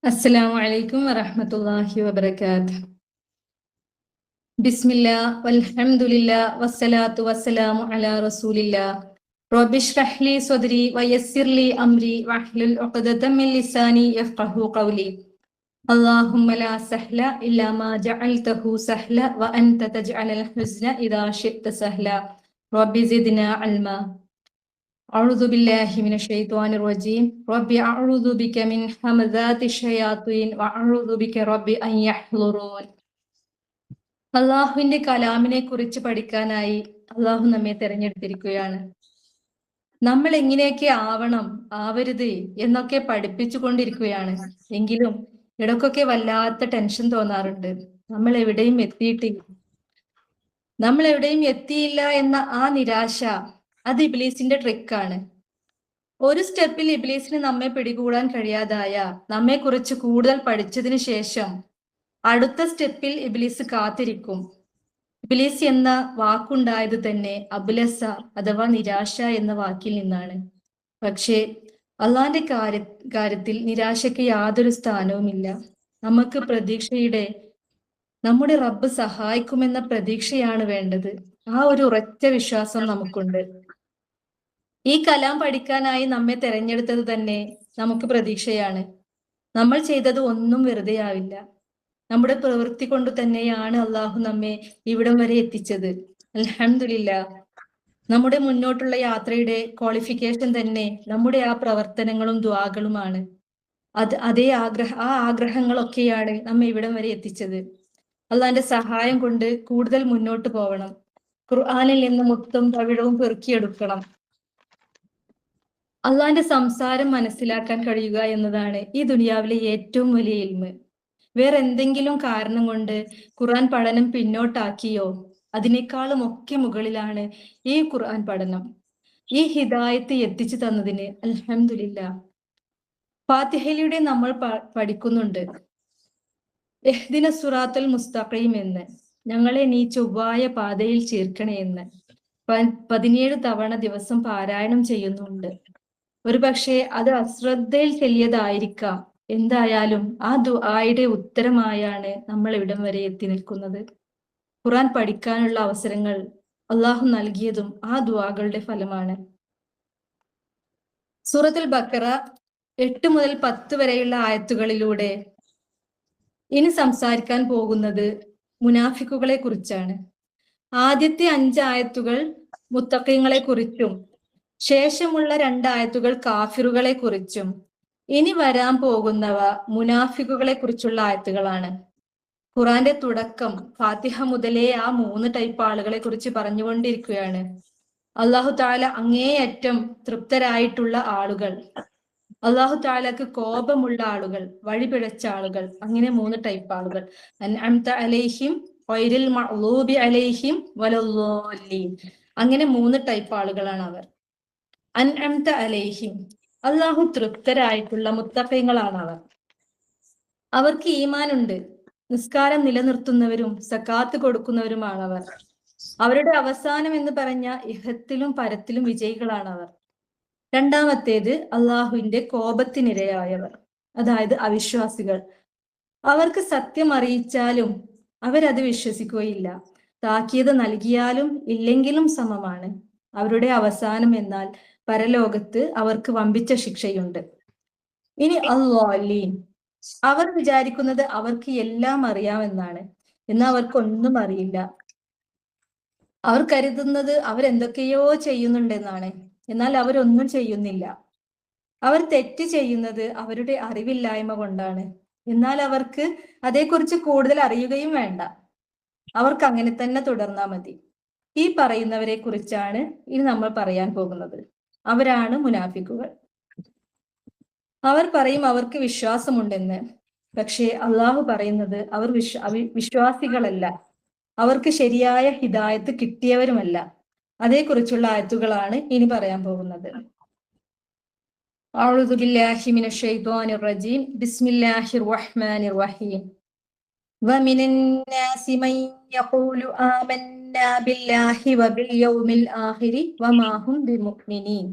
അസ്സലാമു അലൈക്കും വറഹ്മത്തുള്ളാഹി വബറകാതുഹു. ബിസ്മില്ലാ വൽഹംദുലില്ലാ വസ്സലാത്തു വസ്സലാമു അലാ റസൂലില്ലാ. റബ്ബി ഇശ്റഹ് ലി സ്വദ്രി വയസ്സിർ ലി അംരി വഹ്ലുൽ ഉഖ്ദതം മിൻ ലിസാനി യഫ്ഖഹു ഖൗലി. അല്ലാഹുമ്മ ലാ സഹ്ല ഇല്ലാ മാ ജഅൽതഹു സഹ്ല വ അൻത തജ്അലൽ ഹുസ്ന ഇദാ ശിഅ്ത സഹ്ല. റബ്ബി സിദ്നാ ഇൽമാ. أعوذ بالله من الشيطان الرجيم ربي أعوذ بك من همزات الشياطين وأعوذ بك ربي أن يحضرون. അള്ളാഹുവിന്റെ കലാമിനെ കുറിച്ച് പഠിക്കാനായി അള്ളാഹു നമ്മെ തെരഞ്ഞെടുത്തിരിക്കുകയാണ്. നമ്മൾ എങ്ങനെയൊക്കെ ആവണം ആവരുത് എന്നൊക്കെ പഠിപ്പിച്ചു കൊണ്ടിരിക്കുകയാണ്. എങ്കിലും ഇടക്കൊക്കെ വല്ലാത്ത ടെൻഷൻ തോന്നാറുണ്ട്. നമ്മൾ എവിടെയും എത്തിയില്ല എന്ന ആ നിരാശ അത് ഇബ്ലീസിന്റെ ട്രിക്കാണ്. ഒരു സ്റ്റെപ്പിൽ ഇബ്ലീസിന് നമ്മെ പിടികൂടാൻ കഴിയാതായ നമ്മെ കുറിച്ച് കൂടുതൽ പഠിച്ചതിന് ശേഷം അടുത്ത സ്റ്റെപ്പിൽ ഇബ്ലീസ് കാത്തിരിക്കും. ഇബ്ലീസ് എന്ന വാക്കുണ്ടായത് തന്നെ അബുലസ അഥവാ നിരാശ എന്ന വാക്കിൽ നിന്നാണ്. പക്ഷേ അള്ളാന്റെ കാര്യത്തിൽ നിരാശയ്ക്ക് യാതൊരു സ്ഥാനവുമില്ല. നമുക്ക് നമ്മുടെ റബ്ബ് സഹായിക്കുമെന്ന പ്രതീക്ഷയാണ് വേണ്ടത്. ആ ഒരു ഉറച്ച വിശ്വാസം നമുക്കുണ്ട്. ഈ കലാം പഠിക്കാനായി നമ്മെ തെരഞ്ഞെടുത്തത് തന്നെ നമുക്ക് പ്രതീക്ഷയാണ്. നമ്മൾ ചെയ്തത് ഒന്നും വെറുതെ ആവില്ല. നമ്മുടെ പ്രവൃത്തി കൊണ്ട് തന്നെയാണ് അള്ളാഹു നമ്മെ ഇവിടം വരെ എത്തിച്ചത്. അൽഹംദുലില്ലാ. നമ്മുടെ മുന്നോട്ടുള്ള യാത്രയുടെ ക്വാളിഫിക്കേഷൻ തന്നെ നമ്മുടെ ആ പ്രവർത്തനങ്ങളും ദുആകളുമാണ്. ആ ആഗ്രഹങ്ങളൊക്കെയാണ് നമ്മെ ഇവിടം വരെ എത്തിച്ചത്. അള്ളാന്റെ സഹായം കൊണ്ട് കൂടുതൽ മുന്നോട്ട് പോകണം. ഖുർആനിൽ നിന്ന് മുത്തും തവിടവും പെറുക്കിയെടുക്കണം. അള്ളാന്റെ സംസാരം മനസ്സിലാക്കാൻ കഴിയുക എന്നതാണ് ഈ ദുനിയാവിലെ ഏറ്റവും വലിയ ഇൽമ്. വേറെ എന്തെങ്കിലും കാരണം കൊണ്ട് ഖുർആൻ പഠനം പിന്നോട്ടാക്കിയോ അതിനേക്കാളും ഒക്കെ മുകളിലാണ് ഈ ഖുർആൻ പഠനം. ഈ ഹിദായത്ത് എത്തിച്ചു തന്നതിന് അൽഹംദുലില്ലാ. ഫാത്തിഹയിലൂടെ നമ്മൾ പഠിക്കുന്നുണ്ട് ഇഹ്ദിന സിറാത്തൽ മുസ്തഖീം എന്ന്, ഞങ്ങളെ നീ ചൊവ്വായ പാതയിൽ ചേർക്കണേ എന്ന് 17 തവണ ദിവസം പാരായണം ചെയ്യുന്നുണ്ട്. ഒരുപക്ഷെ അത് അശ്രദ്ധയിൽ ചെല്ലിയതായിരിക്കാം. എന്തായാലും ആ ദുആയുടെ ഉത്തരമായാണ് നമ്മൾ ഇവിടം വരെ എത്തി നിൽക്കുന്നത്. ഖുർആൻ പഠിക്കാനുള്ള അവസരങ്ങൾ അള്ളാഹു നൽകിയതും ആ ദുആകളുടെ ഫലമാണ്. സൂറത്തുൽ ബഖറ 8 മുതൽ 10 വരെയുള്ള ആയത്തുകളിലൂടെ ഇനി സംസാരിക്കാൻ പോകുന്നത് മുനാഫിക്കുകളെ കുറിച്ചാണ്. ആദ്യത്തെ 5 ആയത്തുകൾ മുത്തഖീങ്ങളെ കുറിച്ചും ശേഷമുള്ള 2 ആയത്തുകൾ കാഫിറുകളെ കുറിച്ചും ഇനി വരാൻ പോകുന്നവ മുനാഫിക്കുകളെ കുറിച്ചുള്ള ആയത്തുകളാണ്. ഖുറാന്റെ തുടക്കം ഫാത്തിഹ മുതലേ ആ 3 ടൈപ്പ് ആളുകളെ കുറിച്ച് പറഞ്ഞുകൊണ്ടിരിക്കുകയാണ്. അള്ളാഹു തആല അങ്ങേയറ്റം തൃപ്തരായിട്ടുള്ള ആളുകൾ, അള്ളാഹു തആലക്ക് കോപമുള്ള ആളുകൾ, വഴിപിഴച്ച ആളുകൾ, അങ്ങനെ 3 ടൈപ്പ് ആളുകൾ. അൻഅംത അലൈഹിം ഗൈറിൽ മഗ്ളൂബി അലൈഹിം വലദ്ദാല്ലീൻ, അങ്ങനെ 3 ടൈപ്പ് ആളുകളാണ് അവർ. അൻഅംത അലൈഹിം, അള്ളാഹു തൃപ്തരായിട്ടുള്ള മുത്തഖീങ്ങളാണ് അവർ. അവർക്ക് ഈമാനുണ്ട്, നിസ്കാരം നിലനിർത്തുന്നവരും സക്കാത്ത് കൊടുക്കുന്നവരുമാണ് അവർ. അവരുടെ അവസാനം എന്ന് പറഞ്ഞ ഇഹത്തിലും പരത്തിലും വിജയികളാണ് അവർ. രണ്ടാമത്തേത് അള്ളാഹുവിന്റെ കോപത്തിനിരയായവർ, അതായത് അവിശ്വാസികൾ. അവർക്ക് സത്യം അറിയിച്ചാലും അവരത് വിശ്വസിക്കുകയില്ല. താക്കീത് നൽകിയാലും ഇല്ലെങ്കിലും സമമാണ്. അവരുടെ അവസാനം എന്നാൽ പരലോകത്ത് അവർക്ക് വമ്പിച്ച ശിക്ഷയുണ്ട്. ഇനി അദ്ദാല്ലീൻ, അവർ വിചാരിക്കുന്നത് അവർക്ക് എല്ലാം അറിയാമെന്നാണ്. എന്നാൽ അവർക്കൊന്നും അറിയില്ല. അവർ കരുതുന്നത് അവരെന്തൊക്കെയോ ചെയ്യുന്നുണ്ടെന്നാണ്. എന്നാൽ അവരൊന്നും ചെയ്യുന്നില്ല. അവർ തെറ്റ് ചെയ്യുന്നത് അവരുടെ അറിവില്ലായ്മ കൊണ്ടാണ്. എന്നാൽ അവർക്ക് അതേക്കുറിച്ച് കൂടുതൽ അറിയുകയും വേണ്ട. അവർക്ക് അങ്ങനെ തന്നെ തുടർന്നാൽ മതി. ഈ പറയുന്നവരെ കുറിച്ചാണ് ഇനി നമ്മൾ പറയാൻ പോകുന്നത്. അവരാണ് മുനാഫിക്കുകൾ. അവർ പറയും അവർക്ക് വിശ്വാസമുണ്ടെന്ന്. പക്ഷേ അള്ളാഹു പറയുന്നത് അവർ വിശ്വാസികളല്ല, അവർക്ക് ശരിയായ ഹിദായത്ത് കിട്ടിയവരുമല്ല. അതേക്കുറിച്ചുള്ള ആയത്തുകളാണ് ഇനി പറയാൻ പോകുന്നത്. അഊദു ബില്ലാഹി മിനശ് ശൈത്വാനിർ റജീം. ബിസ്മില്ലാഹിർ റഹ്മാനിർ റഹീം. വമിനൻ നാസി മൻ യഖൂലു ആമന്നാ ബില്ലാഹി വബിൽ യൗമിൽ ആഖിരി വമാ ഹും ബിമുഅ്മിനീൻ.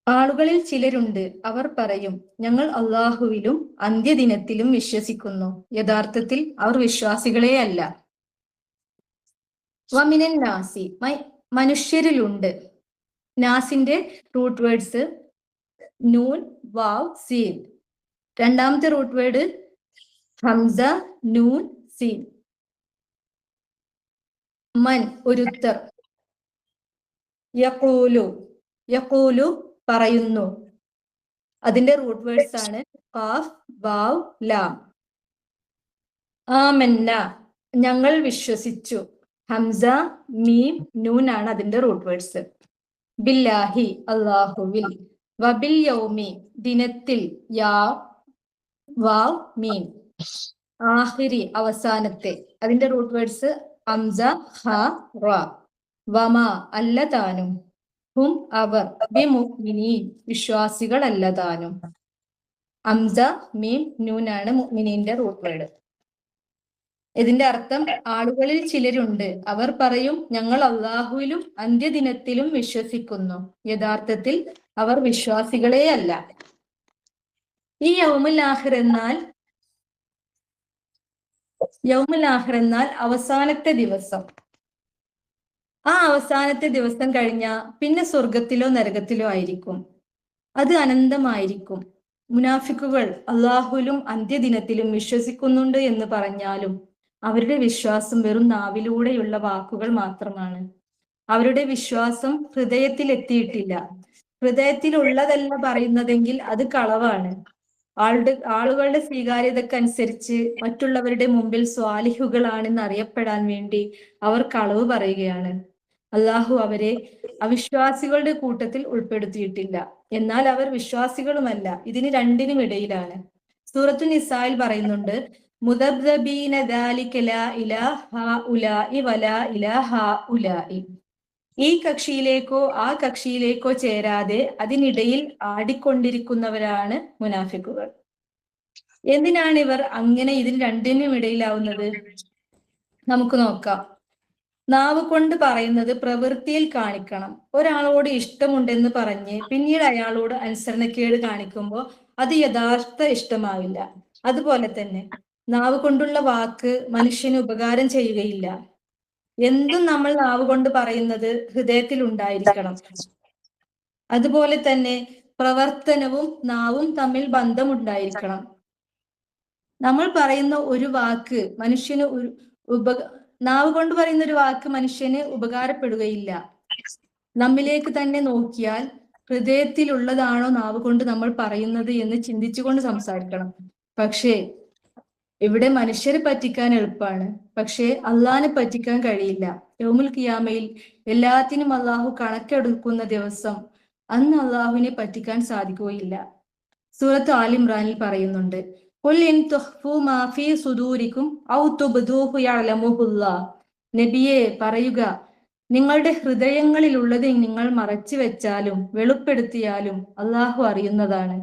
ആളുകളിൽ ചിലരുണ്ട്, അവർ പറയും, ഞങ്ങൾ അള്ളാഹുവിലും അന്ത്യദിനത്തിലും വിശ്വസിക്കുന്നു. യഥാർത്ഥത്തിൽ അവർ വിശ്വാസികളേ അല്ല. വമിനൻ നാസി, മനുഷ്യരിലുണ്ട്. നാസിന്റെ റൂട്ട് വേർഡ്സ് നൂൻ, വാവ്, സീൻ. രണ്ടാമത്തെ റൂട്ട് വേർഡ് ഹംസ, നൂൻ, സീൻ. മൻ, ഒരുത്തർ. യഖൂലു, യഖൂലു പറയുന്നു. അതിന്റെ റൂട്ട് വേർഡ്സ് ആണ് ഖാഫ്, വാവ്, ലാം. ആമന്ന, ഞങ്ങൾ വിശ്വസിച്ചു. ഹംസ, മീം, നൂൻ ആണ് അതിന്റെ റൂട്ട് വേർഡ്സ്. ബില്ലാഹി, അല്ലാഹുവിൽ. വബിൽ യൗമി, ദിനത്തിൽ. യാ, വാവ്, മീം. ആഖിരി, അവസാനത്തെ. അതിന്റെ റൂട്ട് വേർഡ്സ് ഹംസ, ഹ, റ. വമ, അല്ല താനും. ഹും, അവർ. ബിമുഅ്മിനീൻ, വിശ്വാസികൾ അല്ല താനും. ഹംസ, മീം, നൂനാണ് മുഅ്മിനീന്റെ റൂട്ട് വേർഡ്. ഇതിന്റെ അർത്ഥം ആളുകളിൽ ചിലരുണ്ട്, അവർ പറയും, ഞങ്ങൾ അള്ളാഹുവിലും അന്ത്യദിനത്തിലും വിശ്വസിക്കുന്നു. യഥാർത്ഥത്തിൽ അവർ വിശ്വാസികളേ അല്ല. ഈ യൗമുൽ ആഖിർ എന്നാൽ അവസാനത്തെ ദിവസം. ആ അവസാനത്തെ ദിവസം കഴിഞ്ഞാൽ പിന്നെ സ്വർഗത്തിലോ നരകത്തിലോ ആയിരിക്കും. അത് അനന്തമായിരിക്കും. മുനാഫിക്കുകൾ അള്ളാഹുലും അന്ത്യദിനത്തിലും വിശ്വസിക്കുന്നുണ്ട് എന്ന് പറഞ്ഞാലും അവരുടെ വിശ്വാസം വെറും നാവിലൂടെയുള്ള വാക്കുകൾ മാത്രമാണ്. അവരുടെ വിശ്വാസം ഹൃദയത്തിൽ എത്തിയിട്ടില്ല. ഹൃദയത്തിലുള്ളതല്ല പറയുന്നതെങ്കിൽ അത് കളവാണ്. ആളുകളുടെ സ്വീകാര്യതക്കനുസരിച്ച് മറ്റുള്ളവരുടെ മുമ്പിൽ സ്വാലിഹുകളാണെന്ന് അറിയപ്പെടാൻ വേണ്ടി അവർ കളവ് പറയുകയാണ്. അള്ളാഹു അവരെ അവിശ്വാസികളുടെ കൂട്ടത്തിൽ ഉൾപ്പെടുത്തിയിട്ടില്ല. എന്നാൽ അവർ വിശ്വാസികളുമല്ല. ഇതിന് രണ്ടിനും ഇടയിലാണ്. സൂറത്തു നിസായിൽ പറയുന്നുണ്ട്, മുദബ്ദബീന ദാലിക ലാ ഇലാഹ ഉലാഇ വലാ ഇലാഹ ഉലാഇ. ഈ കക്ഷിയിലേക്കോ ആ കക്ഷിയിലേക്കോ ചേരാതെ അതിനിടയിൽ ആടിക്കൊണ്ടിരിക്കുന്നവരാണ് മുനാഫിക്കുകൾ. എന്തിനാണ് ഇവർ അങ്ങനെ ഇതിന് രണ്ടിനും ഇടയിലാവുന്നത്? നമുക്ക് നോക്കാം. നാവ് കൊണ്ട് പറയുന്നത് പ്രവൃത്തിയിൽ കാണിക്കണം. ഒരാളോട് ഇഷ്ടമുണ്ടെന്ന് പറഞ്ഞ് പിന്നീട് അയാളോട് അനുസരണക്കേട് കാണിക്കുമ്പോൾ അത് യഥാർത്ഥ ഇഷ്ടമാവില്ല. അതുപോലെ തന്നെ നാവ് കൊണ്ടുള്ള വാക്ക് മനുഷ്യന് ഉപകാരം ചെയ്യുകയില്ല. എന്തും നമ്മൾ നാവ് കൊണ്ട് പറയുന്നത് ഹൃദയത്തിൽ ഉണ്ടായിരിക്കണം. അതുപോലെ തന്നെ പ്രവർത്തനവും നാവും തമ്മിൽ ബന്ധമുണ്ടായിരിക്കണം. നമ്മൾ പറയുന്ന ഒരു വാക്ക് മനുഷ്യന് നാവ് കൊണ്ട് പറയുന്ന ഒരു വാക്ക് മനുഷ്യന് ഉപകാരപ്പെടുകയില്ല. നമ്മിലേക്ക് തന്നെ നോക്കിയാൽ ഹൃദയത്തിലുള്ളതാണോ നാവ് കൊണ്ട് നമ്മൾ പറയുന്നത് എന്ന് ചിന്തിച്ചുകൊണ്ട് സംസാരിക്കണം. പക്ഷേ ഇവിടെ മനുഷ്യരെ പറ്റിക്കാൻ എളുപ്പമാണ്, പക്ഷേ അള്ളാഹിനെ പറ്റിക്കാൻ കഴിയില്ല. യൗമുൽ ഖിയാമയിൽ എല്ലാത്തിനും അള്ളാഹു കണക്കെടുക്കുന്ന ദിവസം, അന്ന് അള്ളാഹുവിനെ പറ്റിക്കാൻ സാധിക്കുകയില്ല. സൂറത്ത് ആൽ ഇമ്രാനിൽ പറയുന്നുണ്ട്, നബിയെ പറയുക, നിങ്ങളുടെ ഹൃദയങ്ങളിലുള്ളത് നിങ്ങൾ മറച്ചു വെച്ചാലും വെളിപ്പെടുത്തിയാലും അള്ളാഹു അറിയുന്നതാണ്.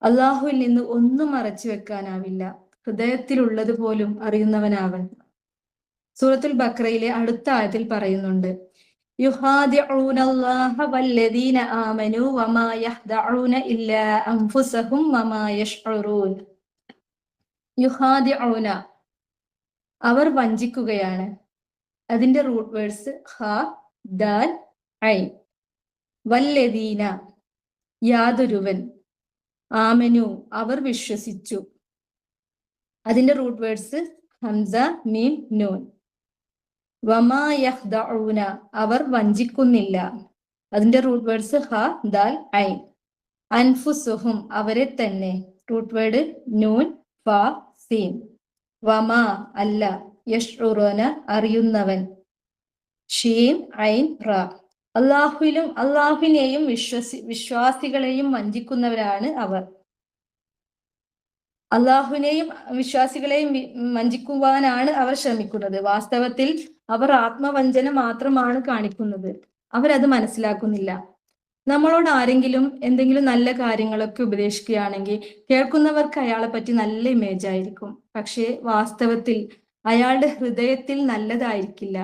അള്ളാഹുവിൽ നിന്ന് ഒന്നും മറച്ചു വെക്കാനാവില്ല. ഹൃദയത്തിലുള്ളത് പോലും അറിയുന്നവനാവൻ. സൂറത്തുൽ ബഖറയിലെ അടുത്ത ആയത്തിൽ പറയുന്നുണ്ട്, യുഹാദിഊന അല്ലാഹ വല്ലദീന ആമനൂ വമാ യഖ്ദഊന ഇല്ലാ അൻഫുസഹും വമാ യശ്ഉറൂൻ. യുഹാദിഊന, അവർ വഞ്ചിക്കുകയാണ്. അതിന്റെ റൂട്ട് വേർഡ്സ് ഹ, ദാൽ, ഐൻ. വല്ലദീന, യാതൊരുവൻ. ആമനു, അവർ വിശ്വസിച്ചു. അതിന്റെ റൂട്ട് വേർഡ്സ് ഹംസ, മീം, നൂൻ. വമാ യഖ്ദഊന, അവർ വഞ്ചിക്കുന്നില്ല. അതിന്റെ റൂട്ട് വേർഡ്സ് ഹ, ദാൽ, ഐൻ. അൻഫുസുഹും, അവരെ തന്നെ. റൂട്ട് വേർഡ് നൂൻ, ഫ, സീൻ. വമാ, അല്ല. യശ്ഉറൂന, അറിയുന്നവൻ. ഷീൻ, ഐൻ, റ. അള്ളാഹുവിലും അള്ളാഹുവിനെയും വിശ്വാസികളെയും വഞ്ചിക്കുന്നവരാണ് അവർ. അള്ളാഹുവിനെയും വിശ്വാസികളെയും വഞ്ചിക്കുവാനാണ് അവർ ശ്രമിക്കുന്നത്. വാസ്തവത്തിൽ അവർ ആത്മവഞ്ചന മാത്രമാണ് കാണിക്കുന്നത്. അവരത് മനസ്സിലാക്കുന്നില്ല. നമ്മളോട് ആരെങ്കിലും എന്തെങ്കിലും നല്ല കാര്യങ്ങളൊക്കെ ഉപദേശിക്കുകയാണെങ്കിൽ കേൾക്കുന്നവർക്ക് അയാളെ പറ്റി നല്ല ഇമേജ് ആയിരിക്കും. പക്ഷേ വാസ്തവത്തിൽ അയാളുടെ ഹൃദയത്തിൽ നല്ലതായിരിക്കില്ല.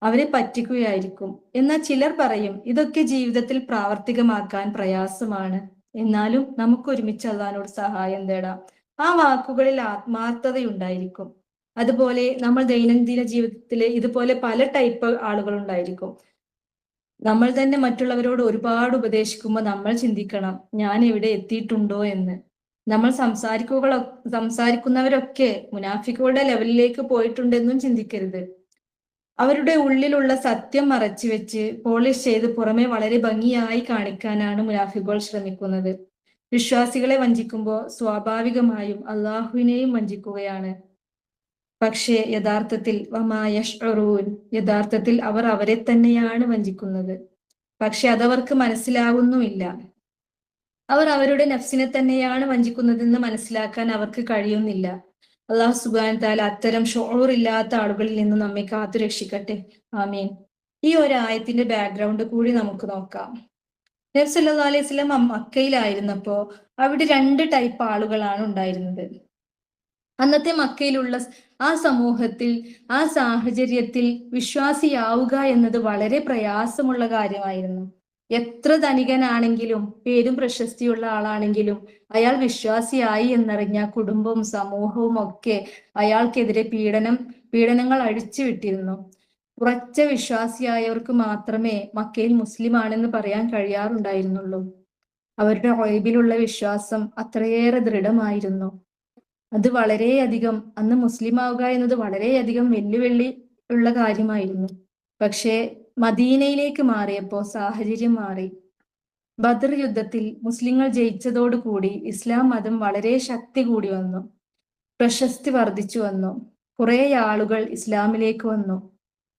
അവരെ പറ്റിക്കുകയായിരിക്കും. എന്നാൽ ചിലർ പറയും ഇതൊക്കെ ജീവിതത്തിൽ പ്രാവർത്തികമാക്കാൻ പ്രയാസമാണ്. എന്നാലും നമുക്ക് ഒരുമിച്ച് അള്ളാഹിനോട് സഹായം തേടാം. ആ വാക്കുകളിൽ ആത്മാർത്ഥതയുണ്ടായിരിക്കും. അതുപോലെ നമ്മൾ ദൈനംദിന ജീവിതത്തിൽ ഇതുപോലെ പല ടൈപ്പ് ആളുകൾ ഉണ്ടായിരിക്കും. നമ്മൾ തന്നെ മറ്റുള്ളവരോട് ഒരുപാട് ഉപദേശിക്കുമ്പോൾ നമ്മൾ ചിന്തിക്കണം, ഞാൻ എവിടെ എത്തിയിട്ടുണ്ടോ എന്ന്. നമ്മൾ സംസാരിക്കുന്നവരൊക്കെ മുനാഫിക്കുകളുടെ ലെവലിലേക്ക് പോയിട്ടുണ്ടെന്നും ചിന്തിക്കരുത്. അവരുടെ ഉള്ളിലുള്ള സത്യം മറച്ചു വെച്ച് പോളിഷ് ചെയ്ത് പുറമെ വളരെ ഭംഗിയായി കാണിക്കാനാണ് മുനാഫിക്കുകൾ ശ്രമിക്കുന്നത്. വിശ്വാസികളെ വഞ്ചിക്കുമ്പോൾ സ്വാഭാവികമായും അള്ളാഹുവിനെയും വഞ്ചിക്കുകയാണ്. പക്ഷേ യഥാർത്ഥത്തിൽ അവർ അവരെ തന്നെയാണ് വഞ്ചിക്കുന്നത്. പക്ഷെ അതവർക്ക് മനസ്സിലാവുന്നുമില്ല. അവർ അവരുടെ നഫ്സിനെ തന്നെയാണ് വഞ്ചിക്കുന്നതെന്ന് മനസ്സിലാക്കാൻ അവർക്ക് കഴിയുന്നില്ല. അള്ളാഹു സുബ്ഹാനഹു വ തആല അത്തരം ഷുഊറില്ലാത്ത ആളുകളിൽ നിന്ന് നമ്മെ കാത്തു രക്ഷിക്കട്ടെ. ആമീൻ. ഈ ഒരു ആയത്തിന്റെ ബാക്ക്ഗ്രൗണ്ട് കൂടി നമുക്ക് നോക്കാം. നബി സല്ലല്ലാഹു അലൈഹി വസല്ലം മക്കയിലായിരുന്നപ്പോ അവിടെ 2 ടൈപ്പ് ആളുകളാണ് ഉണ്ടായിരുന്നത്. അന്നത്തെ മക്കയിലുള്ള ആ സമൂഹത്തിൽ, ആ സാഹചര്യത്തിൽ വിശ്വാസിയാവുക എന്നത് വളരെ പ്രയാസമുള്ള കാര്യമായിരുന്നു. എത്ര ധനികനാണെങ്കിലും പേരും പ്രശസ്തിയുള്ള ആളാണെങ്കിലും അയാൾ വിശ്വാസിയായി എന്നറിഞ്ഞ കുടുംബവും സമൂഹവും ഒക്കെ അയാൾക്കെതിരെ പീഡനങ്ങൾ അഴിച്ചുവിട്ടിരുന്നു. ഉറച്ച വിശ്വാസിയായവർക്ക് മാത്രമേ മക്കയിൽ മുസ്ലിം ആണെന്ന് പറയാൻ കഴിയാറുണ്ടായിരുന്നുള്ളൂ. അവരുടെ ഗൈബിലുള്ള വിശ്വാസം അത്രയേറെ ദൃഢമായിരുന്നു. അത് വളരെയധികം അന്ന് മുസ്ലിം ആവുക എന്നത് വളരെയധികം വെല്ലുവിളി ഉള്ള കാര്യമായിരുന്നു. പക്ഷേ മദീനയിലേക്ക് മാറിയപ്പോൾ സാഹചര്യം മാറി. ബദർ യുദ്ധത്തിൽ മുസ്ലിങ്ങൾ ജയിച്ചതോടുകൂടി ഇസ്ലാം മതം വളരെ ശക്തി കൂടി വന്നു, പ്രശസ്തി വർദ്ധിച്ചു വന്നു. കുറെ ആളുകൾ ഇസ്ലാമിലേക്ക് വന്നു.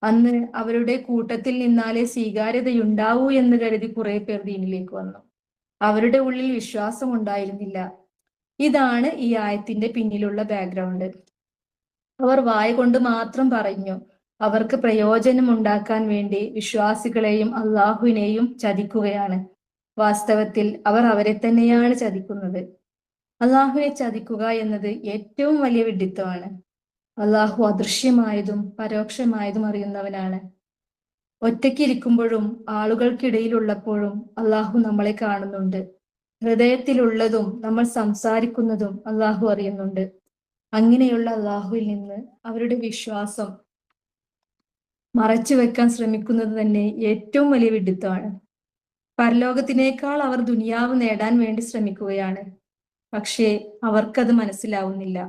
അന്ന് അവരുടെ കൂട്ടത്തിൽ നിന്നാലേ സ്വീകാര്യതയുണ്ടാവൂ എന്ന് കരുതി കുറെ പേർ ദീനിലേക്ക് വന്നു. അവരുടെ ഉള്ളിൽ വിശ്വാസം ഉണ്ടായിരുന്നില്ല. ഇതാണ് ഈ ആയത്തിന്റെ പിന്നിലുള്ള ബാക്ക്ഗ്രൗണ്ട്. അവർ വായ കൊണ്ട് മാത്രം പറഞ്ഞു. അവർക്ക് പ്രയോജനം ഉണ്ടാക്കാൻ വേണ്ടി വിശ്വാസികളെയും അള്ളാഹുവിനെയും ചതിക്കുകയാണ്. വാസ്തവത്തിൽ അവർ അവരെ തന്നെയാണ് ചതിക്കുന്നത്. അള്ളാഹുവിനെ ചതിക്കുക എന്നത് ഏറ്റവും വലിയ വിഡ്ഢിത്തമാണ്. അള്ളാഹു അദൃശ്യമായതും പരോക്ഷമായതും അറിയുന്നവനാണ്. ഒറ്റയ്ക്കിരിക്കുമ്പോഴും ആളുകൾക്കിടയിലുള്ളപ്പോഴും അള്ളാഹു നമ്മളെ കാണുന്നുണ്ട്. ഹൃദയത്തിലുള്ളതും നമ്മൾ സംസാരിക്കുന്നതും അള്ളാഹു അറിയുന്നുണ്ട്. അങ്ങനെയുള്ള അള്ളാഹുവിൽ നിന്ന് അവരുടെ വിശ്വാസം മറച്ചു വെക്കാൻ ശ്രമിക്കുന്നത് തന്നെ ഏറ്റവും വലിയ വിഡ്ഢിത്തമാണ്. പരലോകത്തിനേക്കാൾ അവർ ദുനിയാവ് നേടാൻ വേണ്ടി ശ്രമിക്കുകയാണ്. പക്ഷേ അവർക്കത് മനസ്സിലാവുന്നില്ല.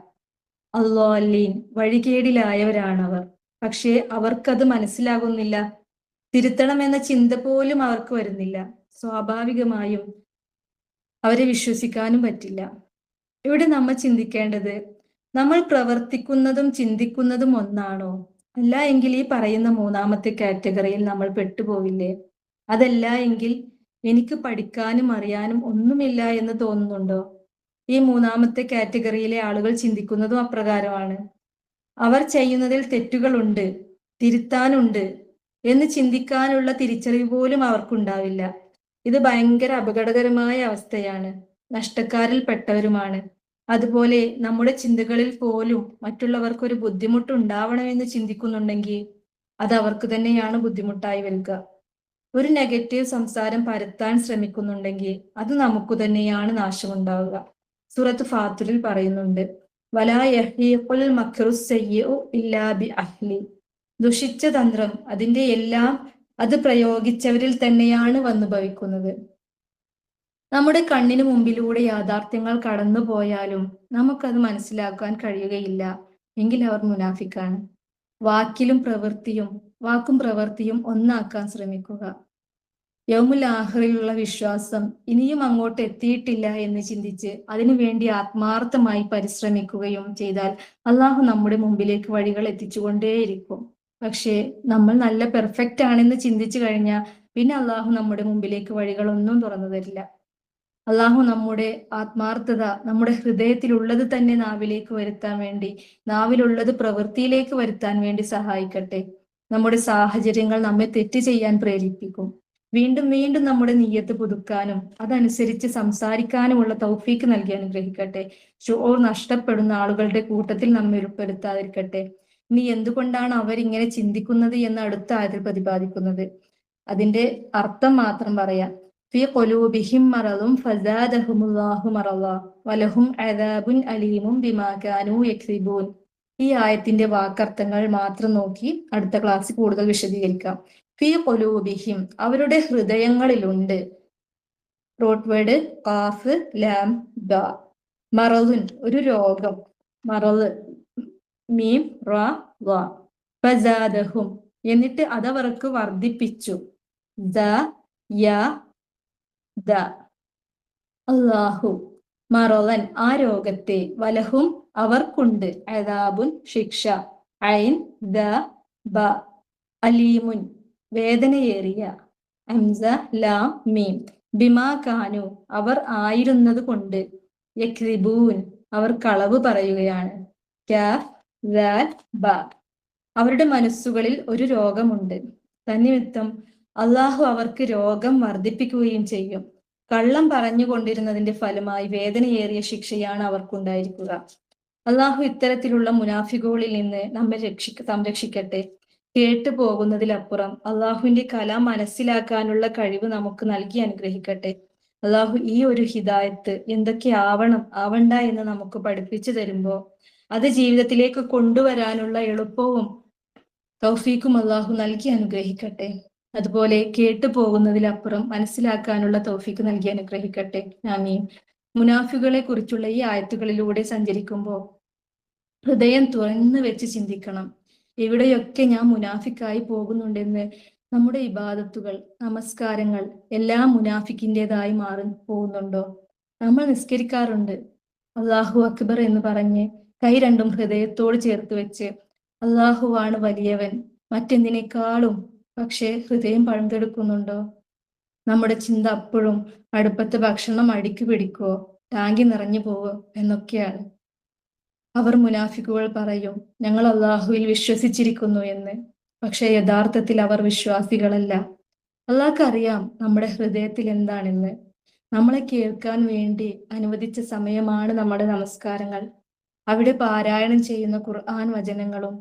അല്ലാഹീൻ, വഴികേടിലായവരാണവർ. പക്ഷേ അവർക്കത് മനസ്സിലാകുന്നില്ല. തിരുത്തണമെന്ന ചിന്ത പോലും അവർക്ക് വരുന്നില്ല. സ്വാഭാവികമായും അവരെ വിശ്വസിക്കാനും പറ്റില്ല. ഇവിടെ നമ്മൾ ചിന്തിക്കേണ്ടത്, നമ്മൾ പ്രവർത്തിക്കുന്നതും ചിന്തിക്കുന്നതും ഒന്നാണോ? അല്ല എങ്കിൽ ഈ പറയുന്ന മൂന്നാമത്തെ കാറ്റഗറിയിൽ നമ്മൾ പെട്ടുപോവില്ലേ? അതല്ല എങ്കിൽ എനിക്ക് പഠിക്കാനും അറിയാനും ഒന്നുമില്ല എന്ന് തോന്നുന്നുണ്ടോ? ഈ മൂന്നാമത്തെ കാറ്റഗറിയിലെ ആളുകൾ ചിന്തിക്കുന്നതും അപ്രകാരമാണ്. അവർ ചെയ്യുന്നതിൽ തെറ്റുകളുണ്ട്, തിരുത്താനുണ്ട് എന്ന് ചിന്തിക്കാനുള്ള തിരിച്ചറിവ് പോലും അവർക്കുണ്ടാവില്ല. ഇത് ഭയങ്കര അപകടകരമായ അവസ്ഥയാണ്. നഷ്ടക്കാരിൽ പെട്ടവരുമാണ്. അതുപോലെ നമ്മുടെ ചിന്തകളിൽ പോലും മറ്റുള്ളവർക്ക് ഒരു ബുദ്ധിമുട്ടുണ്ടാവണമെന്ന് ചിന്തിക്കുന്നുണ്ടെങ്കിൽ അത് അവർക്ക് തന്നെയാണ് ബുദ്ധിമുട്ടായി വരിക. ഒരു നെഗറ്റീവ് സംസാരം പരത്താൻ ശ്രമിക്കുന്നുണ്ടെങ്കിൽ അത് നമുക്ക് തന്നെയാണ് നാശമുണ്ടാവുക. സൂറത്ത് ഫാത്തിറിൽ പറയുന്നുണ്ട്, വലാ യഹീഖുൽ മക്റു സയ്യിഉ ഇല്ലാ ബി അഹ്ലി. ദുഷിച്ച തന്ത്രം അതിന്റെ എല്ലാം അത് പ്രയോഗിച്ചവരിൽ തന്നെയാണ് വന്നു ഭവിക്കുന്നത്. നമ്മുടെ കണ്ണിന് മുമ്പിലൂടെ യാഥാർത്ഥ്യങ്ങൾ കടന്നു പോയാലും നമുക്കത് മനസ്സിലാക്കാൻ കഴിയുകയില്ല എങ്കിൽ അവർ മുനാഫിക്കാണ്. വാക്കും പ്രവൃത്തിയും ഒന്നാക്കാൻ ശ്രമിക്കുക. യൗമുൽ ആഖിറിലുള്ള വിശ്വാസം ഇനിയും അങ്ങോട്ട് എത്തിയിട്ടില്ല എന്ന് ചിന്തിച്ച് അതിനുവേണ്ടി ആത്മാർത്ഥമായി പരിശ്രമിക്കുകയും ചെയ്താൽ അള്ളാഹു നമ്മുടെ മുമ്പിലേക്ക് വഴികൾ എത്തിച്ചുകൊണ്ടേയിരിക്കും. പക്ഷേ നമ്മൾ നല്ല പെർഫെക്റ്റ് ആണെന്ന് ചിന്തിച്ചു കഴിഞ്ഞാൽ പിന്നെ അള്ളാഹു നമ്മുടെ മുമ്പിലേക്ക് വഴികളൊന്നും തുറന്നു തരില്ല. അള്ളാഹു നമ്മുടെ ആത്മാർത്ഥത നമ്മുടെ ഹൃദയത്തിലുള്ളത് തന്നെ നാവിലേക്ക് വരുത്താൻ വേണ്ടി, നാവിലുള്ളത് പ്രവൃത്തിയിലേക്ക് വരുത്താൻ വേണ്ടി സഹായിക്കട്ടെ. നമ്മുടെ സാഹചര്യങ്ങൾ നമ്മെ തെറ്റ് ചെയ്യാൻ പ്രേരിപ്പിക്കും. വീണ്ടും വീണ്ടും നമ്മുടെ നിയ്യത്ത് പുതുക്കാനും അതനുസരിച്ച് സംസാരിക്കാനുമുള്ള തൗഫീക്ക് നൽകി അനുഗ്രഹിക്കട്ടെ. ശുഊർ നഷ്ടപ്പെടുന്ന ആളുകളുടെ കൂട്ടത്തിൽ നമ്മെ ഉൾപ്പെടുത്താതിരിക്കട്ടെ. നീ എന്തുകൊണ്ടാണ് അവരിങ്ങനെ ചിന്തിക്കുന്നത് എന്ന് അടുത്ത ആയതിൽ പ്രതിപാദിക്കുന്നത്. അതിന്റെ അർത്ഥം മാത്രം പറയാം. ഫി ഖുലൂബിഹിം മറദും ഫസാദഹുമുല്ലാഹു മറദാ വലഹും അദാബുൻ അലീമും ബിമാ കാനൂ യക്സിബൂൻ. ഈ ആയത്തിന്റെ വാക്കർത്ഥങ്ങൾ മാത്രം നോക്കി അടുത്ത ക്ലാസ്സിൽ കൂടുതൽ വിശദീകരിക്കാം. ഫി ഖുലൂബിഹിം, അവരുടെ ഹൃദയങ്ങളിലുണ്ട്. റോട്ട് വേർഡ് ഖാഫ് ലാം ദ. മറദുൻ, ഒരു രോഗം. മറദ് മീം റാ വ. ഫസാദഹും, എന്നിട്ട് അതവർക്ക് വർദ്ധിപ്പിച്ചു. ദ യ ദ. അല്ലാഹു, മറളൻ, ആ രോഗത്തെ. വലഹും, അവർക്കുണ്ട്. അദാബുൻ, ശിക്ഷ. ഐൻ ദ ബ. അലീമുൻ, വേദനയേറിയ. ഹംസ ലാം മീം. ബിമാ കാനു, അവർ ആയിരുന്നത് കൊണ്ട്. യക്രിബൂൻ, അവർ കളവ് പറയുകയാണ്. കാഫ് ദാൽ ബ. അവരുടെ മനസ്സുകളിൽ ഒരു രോഗമുണ്ട്. തന്നിമിത്തം അള്ളാഹു അവർക്ക് രോഗം വർദ്ധിപ്പിക്കുകയും ചെയ്യും. കള്ളം പറഞ്ഞുകൊണ്ടിരുന്നതിന്റെ ഫലമായി വേദനയേറിയ ശിക്ഷയാണ് അവർക്കുണ്ടായിരിക്കുക. അള്ളാഹു ഇത്തരത്തിലുള്ള മുനാഫിക്കുകളിൽ നിന്ന് നമ്മെ സംരക്ഷിക്കട്ടെ. കേട്ടു പോകുന്നതിലപ്പുറം അള്ളാഹുവിന്റെ കലാം മനസ്സിലാക്കാനുള്ള കഴിവ് നമുക്ക് നൽകി അനുഗ്രഹിക്കട്ടെ. അള്ളാഹു ഈ ഒരു ഹിദായത്ത് എന്തൊക്കെ ആവണ്ട എന്ന് നമുക്ക് പഠിപ്പിച്ചു തരുമ്പോ അത് ജീവിതത്തിലേക്ക് കൊണ്ടുവരാനുള്ള എളുപ്പവും തൗഫീഖും അള്ളാഹു നൽകി അനുഗ്രഹിക്കട്ടെ. അതുപോലെ കേട്ടു പോകുന്നതിലപ്പുറം മനസ്സിലാക്കാനുള്ള തൗഫീഖ് നൽകി അനുഗ്രഹിക്കട്ടെ. ആമീൻ. മുനാഫികളെ കുറിച്ചുള്ള ഈ ആയത്തുകളിലൂടെ സഞ്ചരിക്കുമ്പോൾ ഹൃദയം തുറന്നു വെച്ച് ചിന്തിക്കണം. എവിടെയൊക്കെ ഞാൻ മുനാഫിക്കായി പോകുന്നുണ്ടെന്ന്. നമ്മുടെ ഇബാദത്തുകൾ, നമസ്കാരങ്ങൾ എല്ലാം മുനാഫിക്കിൻ്റെതായി പോകുന്നുണ്ടോ? നമ്മൾ നിസ്കരിക്കാറുണ്ട്, അള്ളാഹു അക്ബർ എന്ന് പറഞ്ഞ് കൈ രണ്ടും ഹൃദയത്തോട് ചേർത്ത് വെച്ച് അള്ളാഹുവാണ് വലിയവൻ മറ്റെന്തിനേക്കാളും. പക്ഷേ ഹൃദയം പഴുതെടുക്കുന്നുണ്ടോ? നമ്മുടെ ചിന്ത അപ്പോഴും അടുപ്പത്തെ ഭക്ഷണം അടിക്കു പിടിക്കുവോ, ടാങ്കി നിറഞ്ഞു പോവോ എന്നൊക്കെയാണ്. അവർ മുനാഫിക്കുകൾ പറയും ഞങ്ങൾ അള്ളാഹുവിൽ വിശ്വസിച്ചിരിക്കുന്നു എന്ന്. പക്ഷെ യഥാർത്ഥത്തിൽ അവർ വിശ്വാസികളല്ല. അള്ളാഹ്ക്ക് അറിയാം നമ്മുടെ ഹൃദയത്തിൽ എന്താണെന്ന്. നമ്മളെ കേൾക്കാൻ വേണ്ടി അനുവദിച്ച സമയമാണ് നമ്മുടെ നമസ്കാരങ്ങൾ. അവിടെ പാരായണം ചെയ്യുന്ന ഖുർആൻ വചനങ്ങളും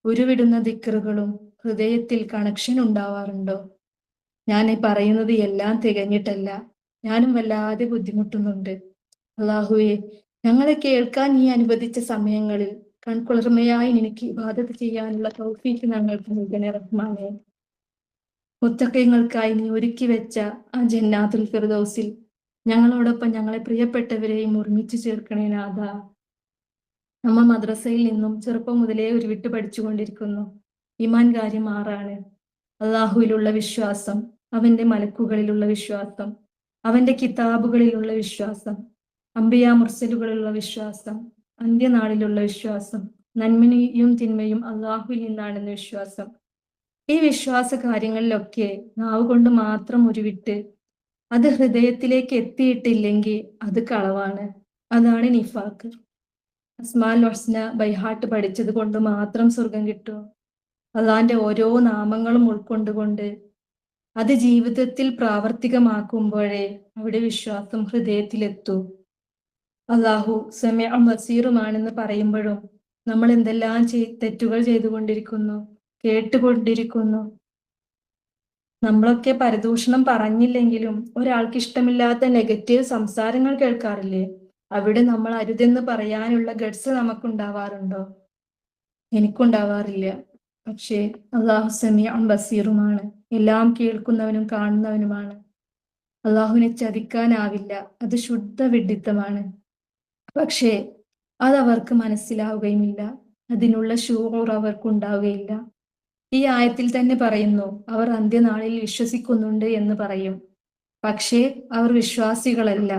ഉരുവിടുന്ന ദിക്റുകളും ഹൃദയത്തിൽ കണക്ഷൻ ഉണ്ടാവാറുണ്ടോ? ഞാൻ ഈ പറയുന്നത് എല്ലാം തികഞ്ഞിട്ടല്ല, ഞാനും വല്ലാതെ ബുദ്ധിമുട്ടുന്നുണ്ട്. അള്ളാഹുവെ, ഞങ്ങളെ കേൾക്കാൻ നീ അനുവദിച്ച സമയങ്ങളിൽ കൺകുളിർമയായി നിനക്ക് ഇബാദത്ത് ചെയ്യാനുള്ള തൗഫീഖ് ഞങ്ങൾക്ക് നൽകണേ റഹ്മാനേ. മുത്തഖീങ്ങൾക്കായി നീ ഒരുക്കി വെച്ച ആ ജന്നാത്തുൽ ഫിർദൗസിൽ ഞങ്ങളോടൊപ്പം ഞങ്ങളെ പ്രിയപ്പെട്ടവരെയും ഒരുമിച്ച് ചേർക്കണേ നാഥാ. നമ്മ മദ്രസയിൽ നിന്നും ചെറുപ്പം മുതലേ ഉരുവിട്ട് പഠിച്ചുകൊണ്ടിരിക്കുന്നു. ഈമാൻ കാര്യം 6ആണ്. അള്ളാഹുവിലുള്ള വിശ്വാസം, അവന്റെ മലക്കുകളിലുള്ള വിശ്വാസം, അവന്റെ കിതാബുകളിലുള്ള വിശ്വാസം, അംബിയാ മുർസലുകളിലുള്ള വിശ്വാസം, അന്ത്യനാളിലുള്ള വിശ്വാസം, നന്മയും തിന്മയും അള്ളാഹുവിൽ നിന്നാണെന്ന വിശ്വാസം. ഈ വിശ്വാസ കാര്യങ്ങളിലൊക്കെ നാവ് കൊണ്ട് മാത്രം ഉരുവിട്ട് അത് ഹൃദയത്തിലേക്ക് എത്തിയിട്ടില്ലെങ്കിൽ അത് കളവാണ്. അതാണ് നിഫാക്ക്. അസ്മാൽ ഹുസ്ന ബൈഹാട്ട് പഠിച്ചത് കൊണ്ട് മാത്രം സ്വർഗം കിട്ടുമോ? അള്ളാന്റെ ഓരോ നാമങ്ങളും ഉൾക്കൊണ്ടുകൊണ്ട് അത് ജീവിതത്തിൽ പ്രാവർത്തികമാക്കുമ്പോഴേ അവിടെ വിശ്വാസം ഹൃദയത്തിലെത്തൂ. അള്ളാഹു സമീഉം ബസീറുമാണെന്ന് പറയുമ്പോഴും നമ്മൾ എന്തെല്ലാം തെറ്റുകൾ ചെയ്തുകൊണ്ടിരിക്കുന്നു, കേട്ടുകൊണ്ടിരിക്കുന്നു. നമ്മളൊക്കെ പരദൂഷണം പറഞ്ഞില്ലെങ്കിലും ഒരാൾക്ക് ഇഷ്ടമില്ലാത്ത നെഗറ്റീവ് സംസാരങ്ങൾ കേൾക്കാറില്ലേ? അവിടെ നമ്മൾ അരുതെന്ന് പറയാനുള്ള ഗഡ്സ് നമുക്കുണ്ടാവാറുണ്ടോ? എനിക്കുണ്ടാവാറില്ല. പക്ഷേ അള്ളാഹു സമീഉം ബസീറുമാണ്, എല്ലാം കേൾക്കുന്നവനും കാണുന്നവനുമാണ്. അള്ളാഹുവിനെ ചതിക്കാനാവില്ല, അത് ശുദ്ധ വിഡ്ഢിത്തമാണ്. പക്ഷേ അതവർക്ക് മനസ്സിലാവുകയുമില്ല, അതിനുള്ള ശൂർ അവർക്കുണ്ടാവുകയില്ല. ഈ ആയത്തിൽ തന്നെ പറയുന്നു അവർ അന്ത്യനാളിൽ വിശ്വസിക്കുന്നുണ്ട് എന്ന് പറയും. പക്ഷേ അവർ വിശ്വാസികളല്ല.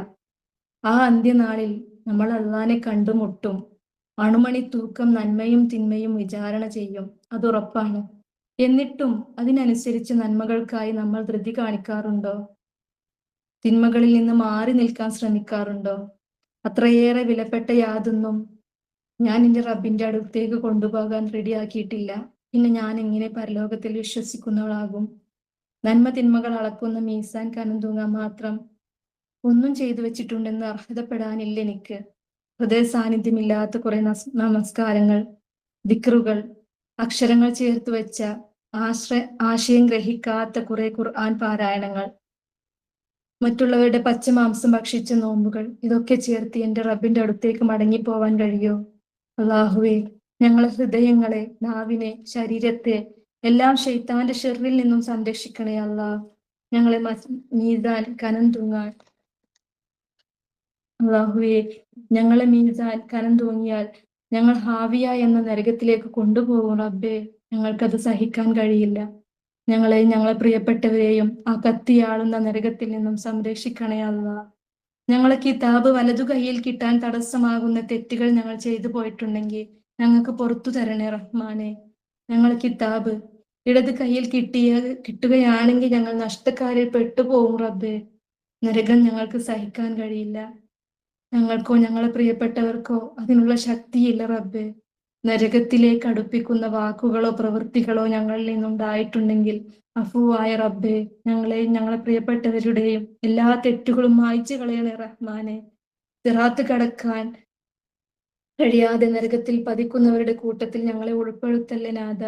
ആ അന്ത്യനാളിൽ നമ്മൾ അള്ളാനെ കണ്ടുമുട്ടും. അണുമണി തൂക്കം നന്മയും തിന്മയും വിചാരണ ചെയ്യും, അതുറപ്പാണ്. എന്നിട്ടും അതിനനുസരിച്ച് നന്മകൾക്കായി നമ്മൾ ധൃതി കാണിക്കാറുണ്ടോ? തിന്മകളിൽ നിന്ന് മാറി നിൽക്കാൻ ശ്രമിക്കാറുണ്ടോ? അത്രയേറെ വിലപ്പെട്ട യാതൊന്നും ഞാൻ എൻ്റെ റബ്ബിന്റെ അടുത്തേക്ക് കൊണ്ടുപോകാൻ റെഡിയാക്കിയിട്ടില്ല. പിന്നെ ഞാൻ എങ്ങനെ പരലോകത്തിൽ വിശ്വസിക്കുന്നവളാകും? നന്മ തിന്മകൾ അളക്കുന്ന മീസാൻ കനം തൂങ്ങാൻ മാത്രം ഒന്നും ചെയ്തു വെച്ചിട്ടുണ്ടെന്ന് അർഹതപ്പെടാനില്ല എനിക്ക്. ഹൃദയ സാന്നിധ്യമില്ലാത്ത കുറെ നമസ്കാരങ്ങൾ, ദിക്റുകൾ, അക്ഷരങ്ങൾ ചേർത്ത് വെച്ച ആശയം ഗ്രഹിക്കാത്ത കുറെ ഖുർആൻ പാരായണങ്ങൾ, മറ്റുള്ളവരുടെ പച്ചമാംസം ഭക്ഷിച്ച നോമ്പുകൾ, ഇതൊക്കെ ചേർത്ത് എന്റെ റബ്ബിന്റെ അടുത്തേക്ക് മടങ്ങിപ്പോവാൻ കഴിയോ? അള്ളാഹുവേ, ഞങ്ങളെ ഹൃദയങ്ങളെ, നാവിനെ, ശരീരത്തെ എല്ലാം ശൈത്താന്റെ ഷെറിൽ നിന്നും സംരക്ഷിക്കണേ അല്ലാ. ഞങ്ങളെ മീസാൻ കനം തൂങ്ങാൻ അള്ളാഹുവേ, ഞങ്ങളെ മീസാൻ കനം തൂങ്ങിയാൽ ഞങ്ങൾ ഹാവിയ എന്ന നരകത്തിലേക്ക് കൊണ്ടുപോകും റബ്ബേ. ഞങ്ങൾക്കത് സഹിക്കാൻ കഴിയില്ല. ഞങ്ങളെ പ്രിയപ്പെട്ടവരെയും ആ കത്തിയാളുന്ന നരകത്തിൽ നിന്നും സംരക്ഷിക്കണേ അല്ലാ. ഞങ്ങളെ കിതാബ് വലതു കൈയിൽ കിട്ടാൻ തടസ്സമാകുന്ന തെറ്റുകൾ ഞങ്ങൾ ചെയ്തു പോയിട്ടുണ്ടെങ്കിൽ ഞങ്ങൾക്ക് പുറത്തു തരണേ റഹ്മാനെ. ഞങ്ങൾ കിതാബ് ഇടത് കൈയിൽ കിട്ടുകയാണെങ്കിൽ ഞങ്ങൾ നഷ്ടക്കാരിൽ പെട്ടുപോകും റബ്ബേ. നരകം ഞങ്ങൾക്ക് സഹിക്കാൻ കഴിയില്ല. ഞങ്ങൾക്കോ ഞങ്ങളെ പ്രിയപ്പെട്ടവർക്കോ അതിനുള്ള ശക്തിയില്ല റബ്ബേ. നരകത്തിലേക്ക് അടുപ്പിക്കുന്ന വാക്കുകളോ പ്രവൃത്തികളോ ഞങ്ങളിൽ നിന്നുണ്ടായിട്ടുണ്ടെങ്കിൽ അഫുവായ റബ്ബേ, ഞങ്ങളെ പ്രിയപ്പെട്ടവരുടെയും എല്ലാ തെറ്റുകളും മായ്ച്ചു കളയണേ റഹ്മാനെ. സിറാത്ത് കടക്കാൻ കഴിയാതെ നരകത്തിൽ പതിക്കുന്നവരുടെ കൂട്ടത്തിൽ ഞങ്ങളെ ഉൾപ്പെടുത്തല്ലേ നാഥ.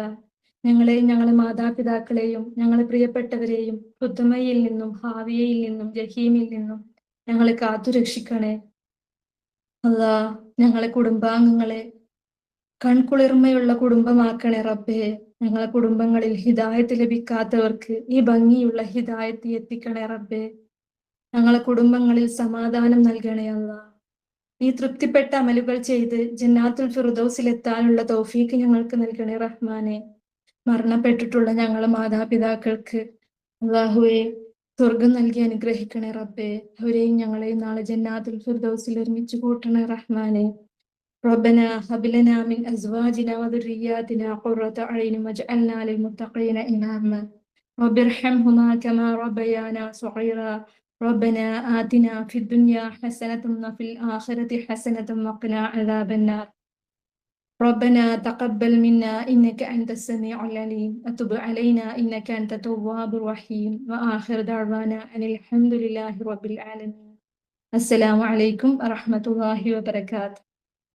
ഞങ്ങളെ മാതാപിതാക്കളെയും ഞങ്ങളെ പ്രിയപ്പെട്ടവരെയും ഹുദ്മയിൽ നിന്നും ഹാവിയയിൽ നിന്നും ജഹീമിൽ നിന്നും ഞങ്ങളെ കാത്തുരക്ഷിക്കണേ അല്ലാ. ഞങ്ങളെ കുടുംബാംഗങ്ങളെ കൺകുളിർമയുള്ള കുടുംബമാക്കണേ റബ്ബേ. ഞങ്ങളെ കുടുംബങ്ങളിൽ ഹിദായത്ത് ലഭിക്കാത്തവർക്ക് ഈ ഭംഗിയുള്ള ഹിദായത്ത് എത്തിക്കണേ റബ്ബേ. ഞങ്ങളെ കുടുംബങ്ങളിൽ സമാധാനം നൽകണേ അല്ലാ. ഈ തൃപ്തിപ്പെട്ട അമലുകൾ ചെയ്ത് ജന്നാത്തുൽ ഫിർദൗസിൽ എത്താനുള്ള തൗഫീക്ക് ഞങ്ങൾക്ക് നൽകണേ റഹ്മാനെ. മരണപ്പെട്ടിട്ടുള്ള ഞങ്ങളെ മാതാപിതാക്കൾക്ക് അല്ലാഹുവേ സ്വർഗം നൽകി അനുഗ്രഹിക്കണേ റബ്ബേ. അവരെയും ഞങ്ങളെയും നാളെ ജന്നാത്തുൽ ഫിർദൗസിൽ ഒരുമിച്ച് കൂട്ടണേ റഹ്മാനെ. ربنا هب لنا من أزواجنا وذرياتنا قرة أعين واجعلنا للمتقين إماما رب ارحمهما كما ربيانا صغيرا ربنا آتنا في الدنيا حسنة وفي الآخرة حسنة وقنا عذاب النار ربنا تقبل منا إنك أنت السميع العليم وتب علينا إنك أنت التواب الرحيم وآخر دعوانا أن الحمد لله رب العالمين. السلام عليكم ورحمة الله وبركاته.